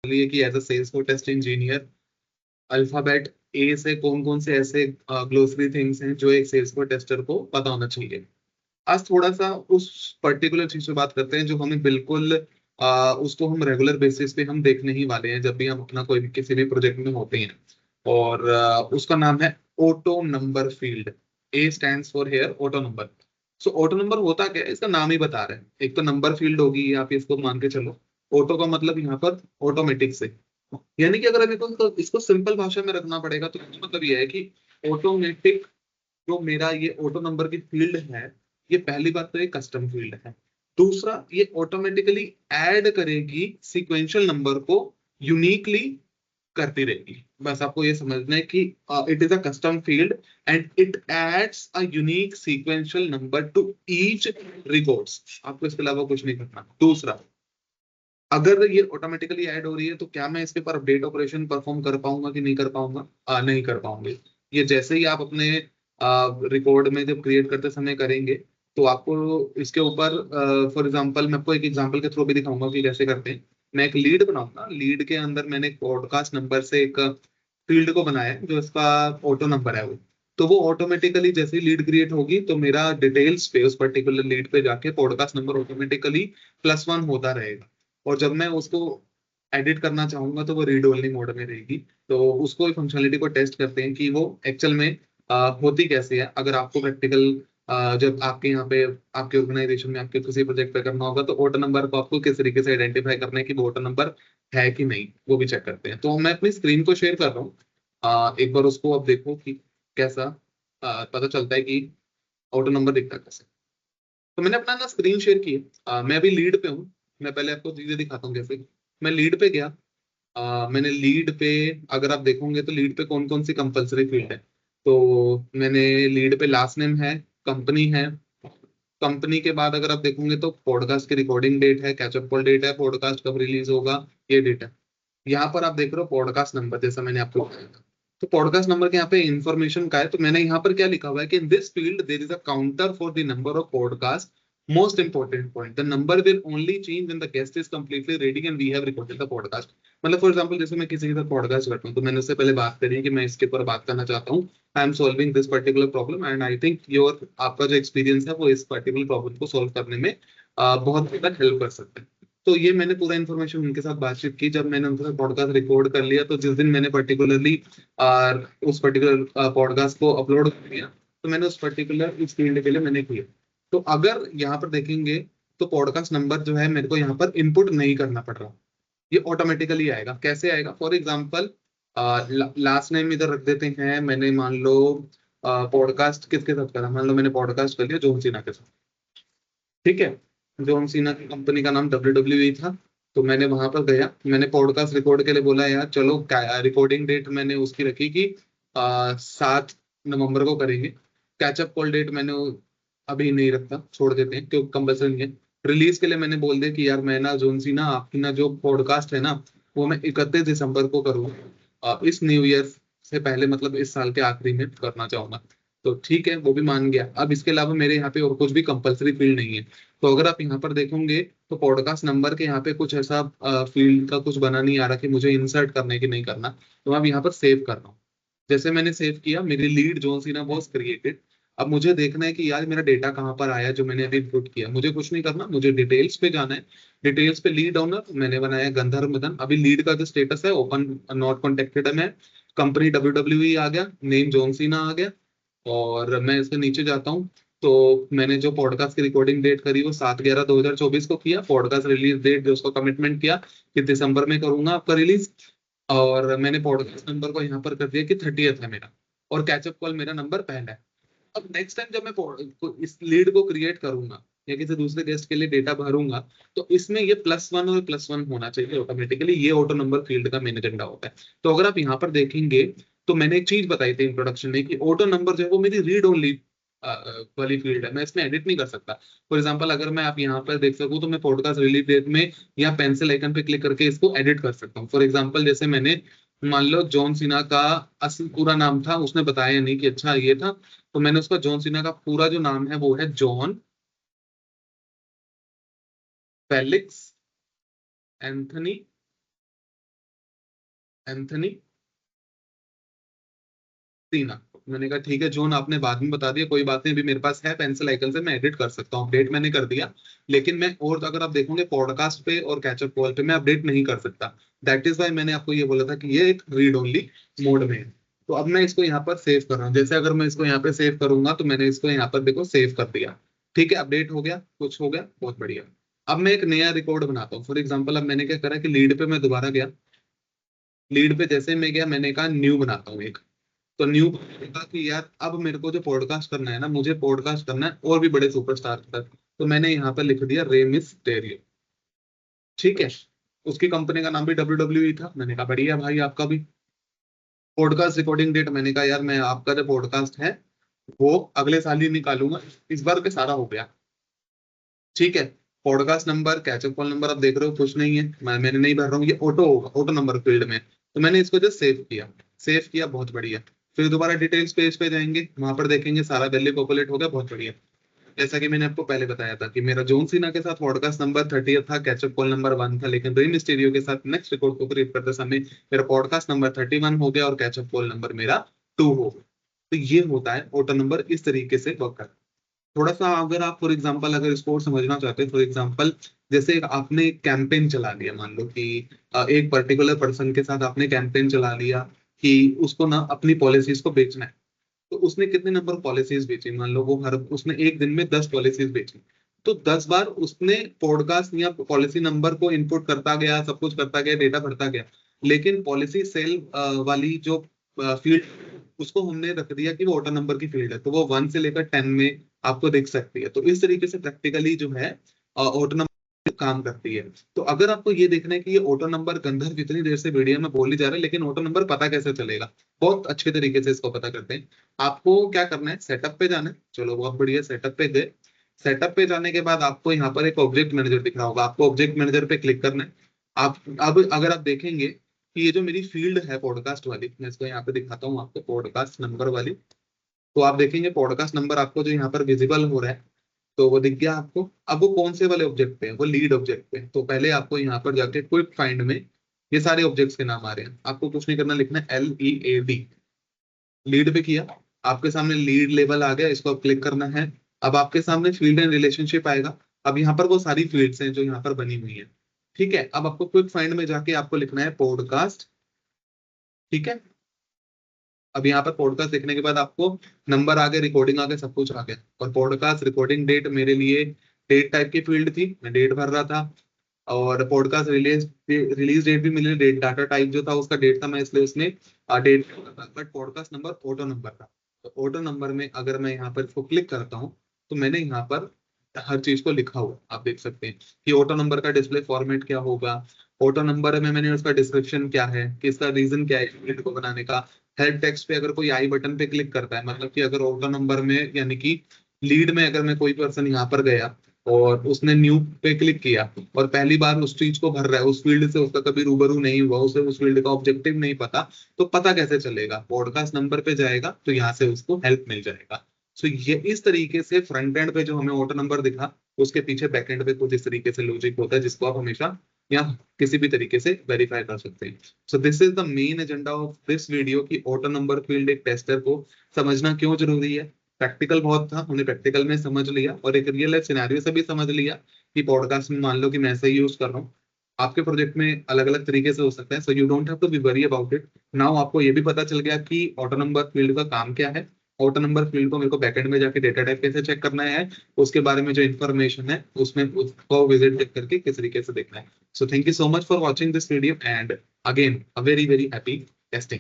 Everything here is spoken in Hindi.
लिए कि as a Salesforce test engineer alphabet A से कौन कौन से ऐसे ग्लोसरी थिंग्स हैं जो एक सेल्सफोर्स टेस्टर को पता होना चाहिए। आज थोड़ा सा उस पर्टिकुलर चीज पे बात करते हैं जो हमें बिल्कुल उसको हम रेगुलर बेसिस पे हम देखने ही वाले हैं जब भी हम अपना कोई भी किसी भी प्रोजेक्ट में होते हैं। और उसका नाम है auto number field. A stands for here auto number. So auto number होता क्या है, इसका नाम ही बता रहे हैं। एक तो नंबर फील्ड होगी, आप इसको मान के चलो। ऑटो का मतलब यहाँ पर ऑटोमेटिक से, यानी कि अगर अभी तो इसको सिंपल भाषा में रखना पड़ेगा तो इसका मतलब ये है कि ऑटोमेटिक जो मेरा ये ऑटो नंबर की फील्ड है, ये पहली बात तो ये कस्टम फील्ड है। दूसरा, ये ऑटोमेटिकली ऐड करेगी सीक्वेंशियल नंबर को, यूनिकली करती रहेगी। बस आपको ये समझना है कि it is a custom field and it adds a unique sequential number two each records. आपको इसके अलावा कुछ नहीं करना। दूसरा, अगर ये ऑटोमेटिकली ऐड हो रही है तो क्या मैं इसके ऊपर अपडेट ऑपरेशन परफॉर्म कर पाऊंगा कि नहीं कर पाऊंगा? नहीं कर पाऊंगे। ये जैसे ही आप अपने रिकॉर्ड में जब क्रिएट करते समय करेंगे तो आपको इसके ऊपर, फॉर एग्जांपल मैं आपको एक एग्जांपल के थ्रू भी दिखाऊंगा कि कैसे करते हैं। मैं एक लीड बनाऊंगा, लीड के अंदर मैंने एक पॉडकास्ट नंबर से एक फील्ड को बनाया है जो इसका ऑटो नंबर है वो। तो वो ऑटोमेटिकली जैसे ही लीड क्रिएट होगी तो मेरा डिटेल्स पे उस पर्टिकुलर लीड पे जाके पॉडकास्ट नंबर ऑटोमेटिकली +1 होता रहेगा। और जब मैं उसको एडिट करना चाहूंगा तो वो रीड ओनली मोड में रहेगी। तो उसको फंक्शनलिटी को टेस्ट करते हैं कि वो एक्चुअल में होती कैसे है। अगर आपको प्रैक्टिकल जब आपके यहाँ पे आपके ऑर्गेनाइजेशन में आपके किसी प्रोजेक्ट पे करना होगा तो ऑटो नंबर को आपको किस तरीके से आइडेंटिफाई करना है कि वो ऑटो नंबर है कि नहीं, वो भी चेक करते हैं। तो मैं अपनी स्क्रीन को शेयर कर रहा हूँ। एक बार उसको आप देखो कि कैसा पता चलता है कि ऑटो नंबर दिखता है कैसे। तो मैंने अपना ना स्क्रीन शेयर की है। मैं अभी लीड पे हूँ। मैं पहले आपको चीजें दिखाता हूँ कैसे। मैं लीड पे गया। मैंने लीड पे, अगर आप देखोगे तो लीड पे कौन कौन सी कंपलसरी फील्ड है। तो मैंने लीड पे लास्ट नेम है, कंपनी है। कंपनी के बाद अगर आप देखोगे तो पॉडकास्ट की रिकॉर्डिंग डेट है, कैचअप कॉल डेट है, पॉडकास्ट कब रिलीज होगा, ये डेट है। यहाँ पर आप देख रहे हो पॉडकास्ट नंबर, जैसा मैंने आपको बताया था। तो पॉडकास्ट नंबर के यहाँ पे इंफॉर्मेशन का है, तो मैंने यहाँ पर क्या लिखा हुआ है कि in this field there is a counter for the number of podcast. Most important point, the number will only change when the guest is completely ready and we have recorded the podcast. मतलब फॉर एग्जांपल जैसे मैं किसी के साथ पॉडकास्ट करता हूँ तो मैंने उससे पहले बात करी कि मैं इसके ऊपर बात करना चाहता हूँ। I am solving this particular problem and I think your आपका जो एक्सपीरियंस है वो इस पर्टिकुलर प्रॉब्लम को सॉल्व करने में बहुत ज्यादा हेल्प कर सकते हैं। तो ये मैंने पूरा इन्फॉर्मेशन उनके साथ बातचीत की। जब मैंने उनके साथ पॉडकास्ट रिकॉर्ड कर लिया तो जिस दिन मैंने पर्टिकुलरली उस पर्टिकुलर पॉडकास्ट को अपलोड कर दिया तो मैंने उस पर्टिकुलर इस फील्ड के लिए मैंने किया। तो अगर यहाँ पर देखेंगे तो पॉडकास्ट नंबर जो है मेरे को यहाँ पर इनपुट नहीं करना पड़ रहा। ये ऑटोमेटिकली आएगा। कैसे आएगा? फॉर एग्जाम्पल लास्ट नेम इधर रख देते हैं। मैंने मान लो पॉडकास्ट किसके साथ करा, मान लो मैंने पॉडकास्ट कर लिया जॉन सीना के साथ। ठीक है, जॉन सीना की कंपनी का नाम WWE था। तो मैंने वहां पर गया, मैंने पॉडकास्ट रिकॉर्ड के लिए बोला यार चलो, रिकॉर्डिंग डेट मैंने उसकी रखी कि 7 नवंबर को करेंगे। कैचअप कॉल डेट मैंने अभी नहीं रखता, छोड़ देते हैं क्योंकि कंपल्सरी नहीं है। रिलीज के लिए मैंने बोल दिया कि यार मैं ना जॉन सीना आपकी ना जो पॉडकास्ट है ना वो मैं 31 दिसंबर को करूँगा, इस न्यू ईयर से पहले, मतलब इस साल के आखिरी में करना चाहूंगा। तो ठीक है, वो भी मान गया। अब इसके अलावा मेरे यहाँ पे और कुछ भी कंपलसरी फील्ड नहीं है। तो अगर आप यहाँ पर देखोगे तो पॉडकास्ट नंबर के यहाँ पे कुछ ऐसा फील्ड का कुछ बना नहीं आ रहा कि मुझे इंसर्ट करने की नहीं करना। तो अब यहाँ पर सेव कर रहा हूँ। जैसे मैंने सेव किया, मेरी lead John Cena was created. अब मुझे देखना है कि यार मेरा डेटा कहाँ पर आया जो मैंने अभी इनपुट किया। मुझे कुछ नहीं करना, मुझे डिटेल्स पे जाना है। डिटेल्स पे लीड ओनर मैंने बनाया गंधर्व मदन। अभी लीड का जो स्टेटस है ओपन नॉट कॉन्टेक्टेड है। मैं कंपनी WWE आ गया, नेम जॉन सीना आ गया। और मैं इसके नीचे जाता हूँ तो मैंने जो पॉडकास्ट की रिकॉर्डिंग डेट करी वो 7/11/2024 को किया। पॉडकास्ट रिलीज डेट जो उसको कमिटमेंट किया कि दिसंबर में करूंगा आपका रिलीज। और मैंने पॉडकास्ट नंबर को यहाँ पर कर दिया कि 30th है मेरा। और कैचअप कॉल मेरा नंबर पहला है। अब नेक्स्ट टाइम जब मैं इस लीड को क्रिएट करूंगा या किसी दूसरे गेस्ट के लिए डेटा भरूंगा तो इसमें ये +1 और +1 होना चाहिए ऑटोमेटिकली। ये ऑटो नंबर फील्ड का मेन एजेंडा होता है। तो अगर आप यहाँ पर देखेंगे तो मैंने एक चीज बताई थी इंट्रोडक्शन में कि ऑटो नंबर जो है वो मेरी रीड ओनली वाली फील्ड है। मैं इसमें एडिट नहीं कर सकता। फॉर एग्जाम्पल अगर मैं आप यहाँ पर देख सकूँ तो मैं पॉडकास्ट रिलीज डेट में या पेंसिल आइकन पे क्लिक करके इसको एडिट कर सकता हूँ। फॉर एग्जाम्पल जैसे मैंने मान लो जॉन सीना का असल पूरा नाम था, उसने बताया नहीं कि अच्छा ये था। तो मैंने उसका जॉन सीना का पूरा जो नाम है वो है जॉन फेलिक्स एंथनी एंथनी सीना। मैंने कहा ठीक है जोन, आपने बाद में बता दिया, कोई बात नहीं, अभी मेरे पास है पेंसिल आइकन से मैं एडिट कर सकता हूँ, अपडेट मैंने कर दिया। लेकिन मैं, और अगर आप देखोगे पॉडकास्ट पे और कैचअप कॉल पे मैं अपडेट नहीं कर सकता। दैट इज वाई मैंने आपको ये बोला था कि ये एक रीड ओनली मोड में है। तो अब मैं इसको यहाँ पर सेव कर रहा हूँ, जैसे अगर मैं इसको यहाँ पे सेव करूंगा तो मैंने इसको यहाँ पर देखो सेव कर दिया। ठीक है, अपडेट हो गया, कुछ हो गया, बहुत बढ़िया। अब मैं एक नया रिकॉर्ड बनाता हूँ। फॉर एग्जाम्पल अब मैंने क्या करा कि लीड पे मैं दोबारा गया, लीड पे जैसे मैं गया मैंने कहा न्यू बनाता हूँ एक। तो न्यू कहा कि यार अब मेरे को जो पॉडकास्ट करना है ना, मुझे पॉडकास्ट करना है और भी बड़े सुपरस्टार तक। तो मैंने यहाँ पर लिख दिया रे मिस्टेरियो। ठीक है, उसकी कंपनी का नाम भी WWE था। मैंने कहा बढ़िया भाई, आपका भी पॉडकास्ट रिकॉर्डिंग डेट, मैंने कहा यार मैं आपका जो पॉडकास्ट है वो अगले साल ही निकालूंगा, इस बार के सारा हो गया। ठीक है, podcast number catch up call number आप देख रहे हो कुछ नहीं है, मैंने नहीं भर रहा हूँ, ये ऑटो होगा, ऑटो नंबर फील्ड में। तो मैंने इसको जस्ट सेव किया, सेव किया, बहुत बढ़िया। फिर दोबारा डिटेल्स पेज पे जाएंगे, वहां पर देखेंगे सारा वैल्यू पॉपुलेट हो गया, बहुत बढ़िया। जैसा कि मैंने आपको पहले बताया था कि मेरा जॉन सीना के साथ पॉडकास्ट नंबर 30 था, कैचअप कॉल नंबर 1 था, लेकिन रे मिस्टीरियो के साथ नेक्स्ट रिकॉर्ड को क्रिएट करते समय मेरा पॉडकास्ट नंबर 31 हो गया और कैचअप कॉल नंबर मेरा 2 हो गया। तो ये होता है ऑटो नंबर, इस तरीके से वर्क करता है। थोड़ा सा अगर आप फॉर एग्जांपल अगर इसको और समझना चाहते हैं, फॉर एग्जांपल जैसे आपने कैंपेन चला लिया, मान लो कि एक पर्टिकुलर पर्सन के साथ आपने कैंपेन चला लिया कि उसको ना अपनी पॉलिसीज को बेचना है। तो उसने कितने नंबर पॉलिसीज बेची, मान लो वो हर उसने एक दिन में 10 पॉलिसीज बेची। तो 10 बार उसने पॉडकास्ट या पॉलिसी नंबर को इनपुट करता गया, सब कुछ करता गया, डेटा भरता गया। लेकिन पॉलिसी सेल वाली जो फील्ड, उसको हमने रख दिया कि वो ऑटो नंबर की फील्ड है, तो वो 1 से लेकर 10 में आपको दिख सकती है। तो इस तरीके से प्रैक्टिकली जो है ऑटो नंबर काम करती है। तो अगर आपको ये देखना है कि ये ऑटो नंबर गंधर्व जितनी देर से वीडियो में बोली जा रहा है, लेकिन ऑटो नंबर पता कैसे चलेगा, बहुत अच्छे तरीके से इसको पता करते हैं। आपको क्या करना है, सेटअप पे जाना है, चलो बहुत बढ़िया, सेटअप पे गए। सेटअप पे जाने के बाद आपको यहाँ पर एक ऑब्जेक्ट मैनेजर दिख रहा होगा, आपको ऑब्जेक्ट मैनेजर पे क्लिक करना है। आप अब अगर आप देखेंगे कि ये जो मेरी फील्ड है पॉडकास्ट वाली, मैं इसको यहाँ पे दिखाता हूँ आपको, पॉडकास्ट नंबर वाली। तो आप देखेंगे पॉडकास्ट नंबर आपको जो यहाँ पर विजिबल हो रहा है, तो वो दिख गया आपको। अब वो कौन से वाले ऑब्जेक्ट पे है, वो लीड ऑब्जेक्ट पे है। तो पहले आपको यहाँ पर जाके क्विक फाइंड में ये सारे ऑब्जेक्ट्स के नाम आ रहे हैं, आपको कुछ नहीं करना, लिखना है LEAD। लीड पे किया, आपके सामने लीड लेवल आ गया, इसको क्लिक करना है। अब आपके सामने फील्ड एंड रिलेशनशिप आएगा। अब यहाँ पर वो सारी फील्ड्स हैं जो यहाँ पर बनी हुई है। ठीक है, अब आपको क्विक फाइंड में जाके आपको लिखना है पॉडकास्ट। ठीक है, अब यहाँ पर पॉडकास्ट देखने के बाद आपको नंबर आ गया, रिकॉर्डिंग आ गया, सब कुछ आ गया। और पॉडकास्ट रिकॉर्डिंग डेट मेरे लिए डेट टाइप की फील्ड थी, मैं डेट भर रहा था। और पॉडकास्ट रिलीज रिलीज डेट भी मिली, डेट डाटा टाइप जो था उसका डेट था, मैं इसलिए उसने date, but podcast number auto number था। तो ऑटो नंबर में अगर मैं यहाँ पर इसको क्लिक करता हूँ तो मैंने यहाँ पर हर चीज को लिखा हुआ आप देख सकते हैं कि ऑटो नंबर का डिस्प्ले फॉर्मेट क्या होगा, ऑटो नंबर में मैंने उसका डिस्क्रिप्शन क्या है, किसका रीजन क्या है लीड को बनाने का। हेल्प टेक्स्ट पे अगर कोई आई बटन पे क्लिक करता है, मतलब कि अगर ऑटो नंबर में यानी कि लीड में अगर मैं कोई पर्सन यहाँ पर गया और उसने न्यू पे क्लिक किया और पहली बार उस चीज को भर रहा है, उस फील्ड से उसका कभी रूबरू नहीं हुआ, उसे उस फील्ड का ऑब्जेक्टिव नहीं पता, तो पता कैसे चलेगा, पॉडकास्ट नंबर पे जाएगा तो यहाँ से उसको हेल्प मिल जाएगा। सो ये इस तरीके से फ्रंट एंड पे जो हमें ऑटो नंबर दिखा, उसके पीछे बैक एंड पे कुछ इस तरीके से लॉजिक होता है जिसको आप हमेशा या किसी भी तरीके से वेरीफाई कर सकते हैं। So this is the main agenda of this video कि ऑटो नंबर फील्ड एक टेस्टर को समझना क्यों जरूरी है। प्रैक्टिकल बहुत था, हमने प्रैक्टिकल में समझ लिया और एक रियल लाइफ सिनेरियो से भी समझ लिया कि पॉडकास्ट में मान लो कि मैं ऐसे ही यूज कर रहा हूँ, आपके प्रोजेक्ट में अलग अलग तरीके से हो सकता है। So you don't have to be worry about it. Now आपको ये भी पता चल गया कि ऑटो नंबर फील्ड का काम क्या है, ऑटो नंबर फील्ड को मेरे को बैकएंड में जाके डेटा टाइप कैसे चेक करना है, उसके बारे में जो इन्फॉर्मेशन है उसमें उसको विजिट करके किस तरीके से देखना है। So thank you so much for watching this video and again a very very happy testing.